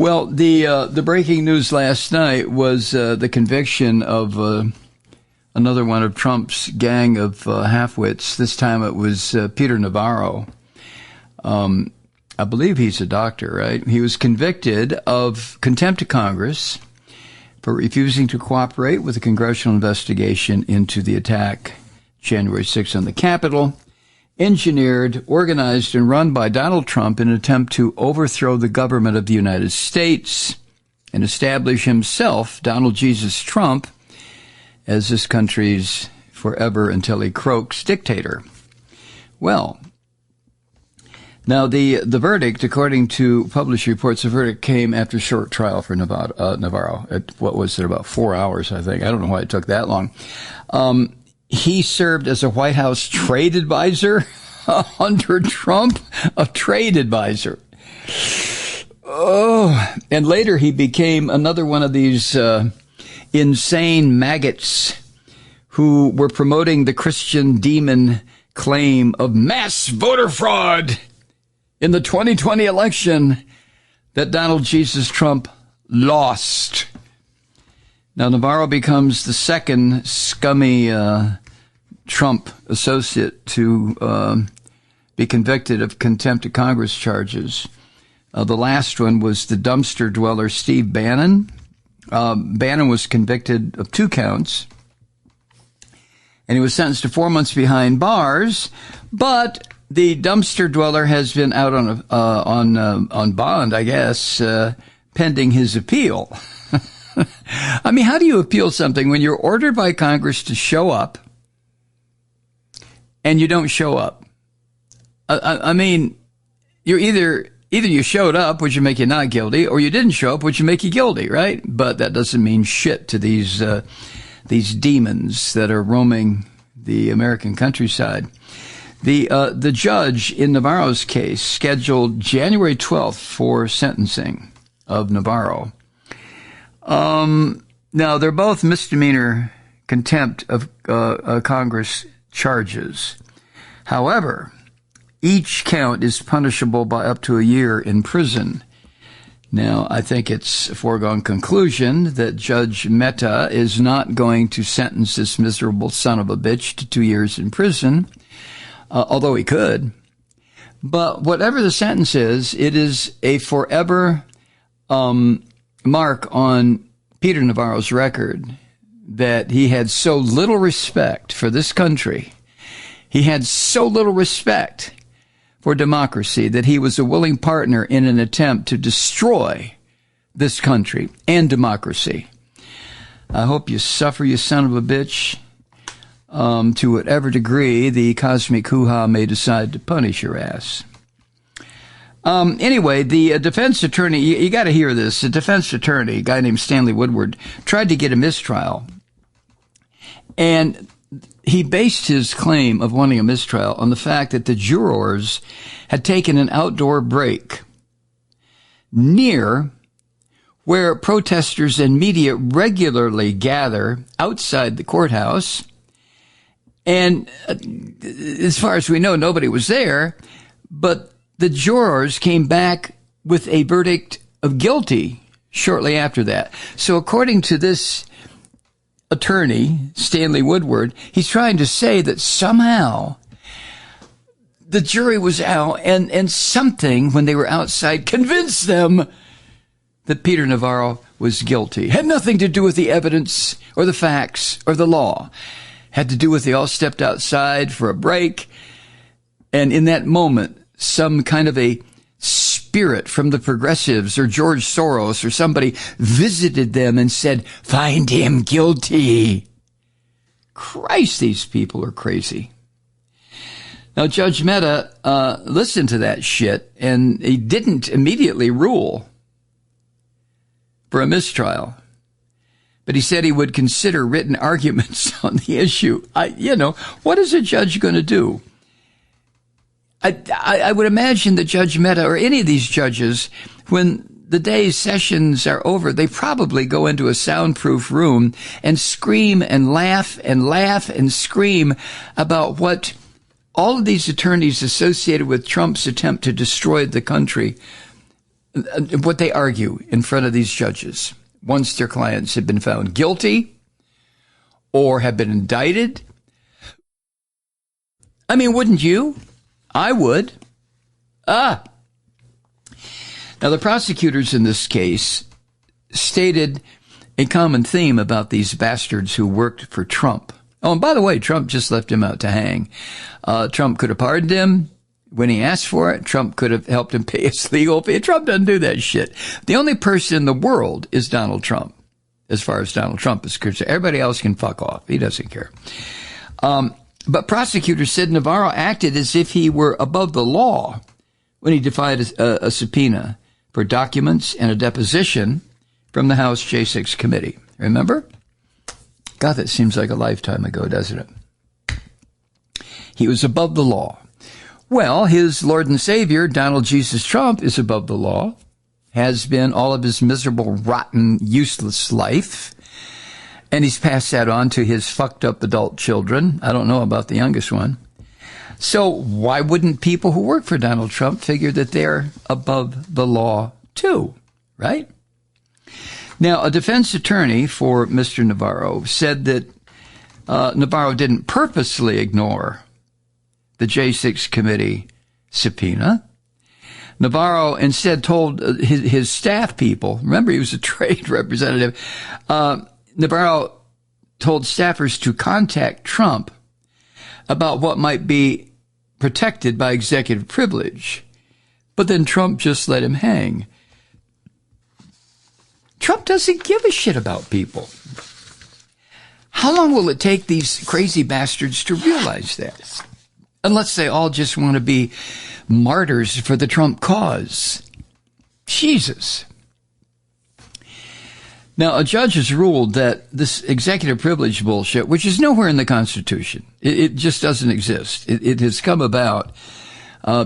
Well, the breaking news last night was the conviction of another one of Trump's gang of half-wits. This time it was Peter Navarro. I believe he's a doctor, right? He was convicted of contempt of Congress for refusing to cooperate with a congressional investigation into the attack January 6th on the Capitol, engineered, organized, and run by Donald Trump in an attempt to overthrow the government of the United States and establish himself, Donald Jesus Trump, as this country's forever until he croaks dictator. Well, now the verdict, according to published reports, the verdict came after a short trial for Navarro. What was it, about 4 hours, I think. I don't know why it took that long. He served as a White House trade advisor under Trump, a trade advisor. Oh, and later he became another one of these insane maggots who were promoting the Christian demon claim of mass voter fraud in the 2020 election that Donald Jesus Trump lost. Now, Navarro becomes the second scummy Trump associate to be convicted of contempt of Congress charges. The last one was the dumpster dweller Steve Bannon. Bannon was convicted of 2 counts, and he was sentenced to 4 months behind bars, but the dumpster dweller has been out on bond, I guess, pending his appeal. I mean, how do you appeal something when you're ordered by Congress to show up and you don't show up? I mean, you're either you showed up, which would make you not guilty, or you didn't show up, which would make you guilty, right? But that doesn't mean shit to these demons that are roaming the American countryside. The judge in Navarro's case scheduled January 12th for sentencing of Navarro. Now, they're both misdemeanor contempt of Congress charges. However, each count is punishable by up to a year in prison. Now, I think it's a foregone conclusion that Judge Mehta is not going to sentence this miserable son of a bitch to 2 years in prison, although he could. But whatever the sentence is, it is a forever mark on Peter Navarro's record that he had so little respect for this country. He had so little respect for democracy that he was a willing partner in an attempt to destroy this country and democracy. I hope you suffer, you son of a bitch, to whatever degree the cosmic hoo-ha may decide to punish your ass. Anyway, the defense attorney, you got to hear this. The defense attorney, a guy named Stanley Woodward, tried to get a mistrial. And he based his claim of wanting a mistrial on the fact that the jurors had taken an outdoor break near where protesters and media regularly gather outside the courthouse. And as far as we know, nobody was there, but the jurors came back with a verdict of guilty shortly after that. So according to this attorney, Stanley Woodward, he's trying to say that somehow the jury was out and something, when they were outside, convinced them that Peter Navarro was guilty. Had nothing to do with the evidence or the facts or the law. Had to do with they all stepped outside for a break, and in that moment, some kind of a spirit from the progressives or George Soros or somebody visited them and said, find him guilty. Christ, these people are crazy. Now, Judge Mehta listened to that shit, and he didn't immediately rule for a mistrial. But he said he would consider written arguments on the issue. What is a judge going to do? I would imagine that Judge Mehta or any of these judges, when the day's sessions are over, they probably go into a soundproof room and scream and laugh and scream about what all of these attorneys associated with Trump's attempt to destroy the country what they argue in front of these judges once their clients have been found guilty or have been indicted. I mean, wouldn't you? I would. Now, the prosecutors in this case stated a common theme about these bastards who worked for Trump. Oh, and by the way, Trump just left him out to hang. Trump could have pardoned him when he asked for it. Trump could have helped him pay his legal fee. Trump doesn't do that shit. The only person in the world is Donald Trump, as far as Donald Trump is concerned. Everybody else can fuck off. He doesn't care. But prosecutors said Navarro acted as if he were above the law when he defied a subpoena for documents and a deposition from the House J6 committee. Remember? God, that seems like a lifetime ago, doesn't it? He was above the law. Well, his Lord and Savior, Donald Jesus Trump, is above the law, has been all of his miserable, rotten, useless life. And he's passed that on to his fucked up adult children. I don't know about the youngest one. So why wouldn't people who work for Donald Trump figure that they're above the law too, right? Now, a defense attorney for Mr. Navarro said that Navarro didn't purposely ignore the J6 committee subpoena. Navarro instead told his staff people, remember he was a trade representative, Navarro told staffers to contact Trump about what might be protected by executive privilege. But then Trump just let him hang. Trump doesn't give a shit about people. How long will it take these crazy bastards to realize that? Unless they all just want to be martyrs for the Trump cause. Jesus. Now, a judge has ruled that this executive privilege bullshit, which is nowhere in the Constitution, it just doesn't exist. It has come about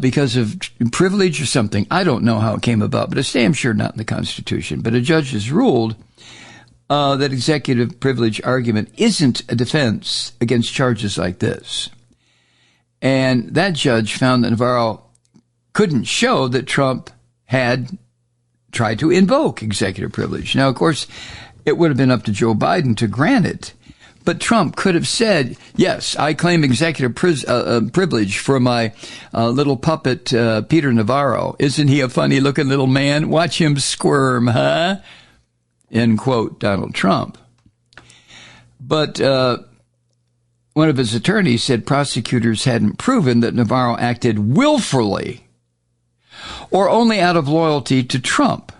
because of privilege or something. I don't know how it came about, but it's damn sure not in the Constitution. But a judge has ruled that executive privilege argument isn't a defense against charges like this. And that judge found that Navarro couldn't show that Trump had tried to invoke executive privilege. Now, of course, it would have been up to Joe Biden to grant it. But Trump could have said, yes, I claim executive privilege for my little puppet, Peter Navarro. Isn't he a funny-looking little man? Watch him squirm, huh? End quote, Donald Trump. But one of his attorneys said prosecutors hadn't proven that Navarro acted willfully or only out of loyalty to Trump.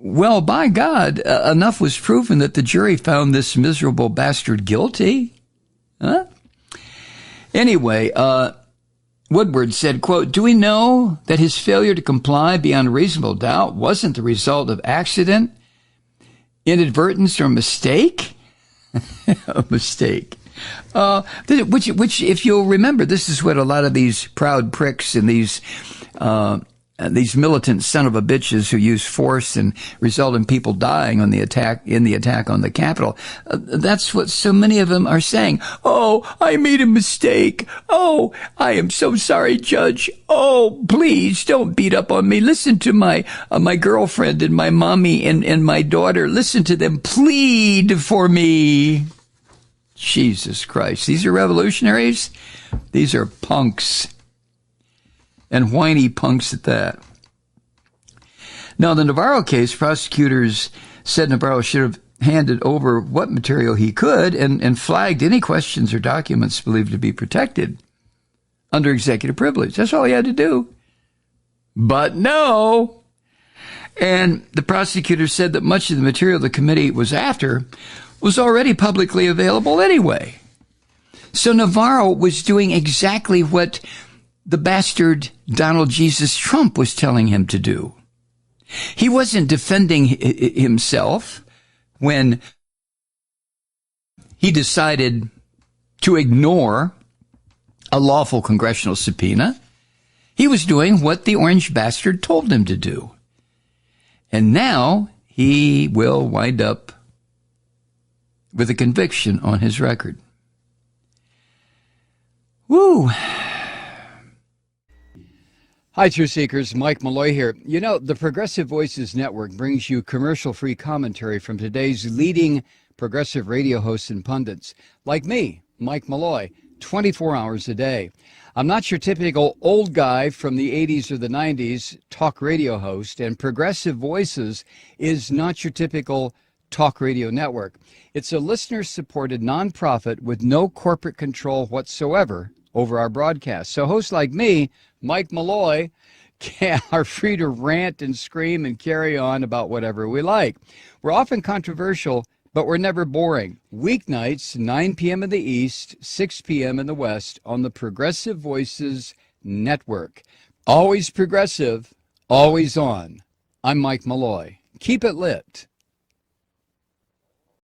Well, by God, enough was proven that the jury found this miserable bastard guilty. Huh? Anyway, Woodward said, quote, "Do we know that his failure to comply beyond reasonable doubt wasn't the result of accident, inadvertence, or mistake?" A mistake. Which, if you'll remember, this is what a lot of these proud pricks and these militant son of a bitches who use force and result in people dying on the attack on the Capitol. That's what so many of them are saying. Oh, I made a mistake. Oh, I am so sorry, Judge. Oh, please don't beat up on me. Listen to my girlfriend and my mommy and my daughter. Listen to them plead for me. Jesus Christ. These are revolutionaries. These are punks. And whiny punks at that. Now, in the Navarro case, prosecutors said Navarro should have handed over what material he could and flagged any questions or documents believed to be protected under executive privilege. That's all he had to do. But no. And the prosecutor said that much of the material the committee was after was already publicly available anyway. So Navarro was doing exactly what the bastard Donald Jesus Trump was telling him to do. He wasn't defending himself when he decided to ignore a lawful congressional subpoena. He was doing what the orange bastard told him to do. And now he will wind up with a conviction on his record. Woo! Hi, Truth Seekers. Mike Malloy here. You know, the Progressive Voices Network brings you commercial-free commentary from today's leading progressive radio hosts and pundits, like me, Mike Malloy, 24 hours a day. I'm not your typical old guy from the 80s or the 90s talk radio host, and Progressive Voices is not your typical talk radio network. It's a listener-supported nonprofit with no corporate control whatsoever over our broadcast. So hosts like me, Mike Malloy, are free to rant and scream and carry on about whatever we like. We're often controversial, but we're never boring. Weeknights, 9 p.m. in the East, 6 p.m. in the West on the Progressive Voices Network. Always progressive, always on. I'm Mike Malloy. Keep it lit.